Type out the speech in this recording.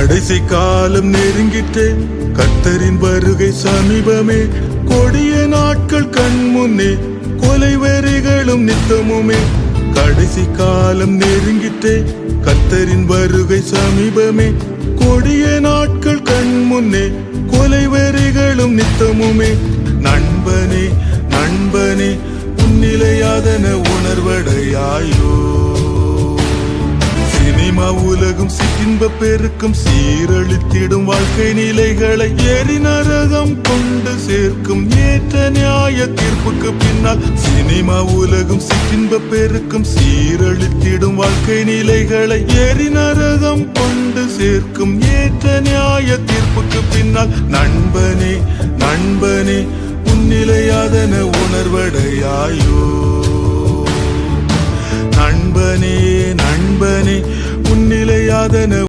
கடைசி காலம் நெருங்கிட்டே, கர்த்தரின் வருகை சமீபமே. கொடிய நாட்கள் கண் முன்னே, கொலை வெறிகளும் நித்தமுமே. கடைசி காலம் நெருங்கிட்டே, கர்த்தரின் வருகை சமீபமே. கொடிய நாட்கள் கண் முன்னே, கொலை வெறிகளும் நித்தமுமே. நண்பனே நண்பனே, உன்னிலையாதன உணர்வடையாயோ. சினிமா உலகம் சிற்றின்ப பெருக்கும் சீரழித்திடும் வாழ்க்கை நிலைகளை எரிநரகம் கொண்டு சேர்க்கும் ஏற்ற நியாய தீர்ப்புக்கு பின்னால். சினிமா உலகம் சிற்றின்ப பெருக்கும் சீரழித்திடும் வாழ்க்கை நிலைகளை எரிநரகம் கொண்டு சேர்க்கும் ஏற்ற நியாய தீர்ப்புக்கு பின்னால். நண்பனே நண்பனே, உன்னிலையாதன உணர்வடையாயோ. நண்பனே நண்பனே, உன்னிலையாதன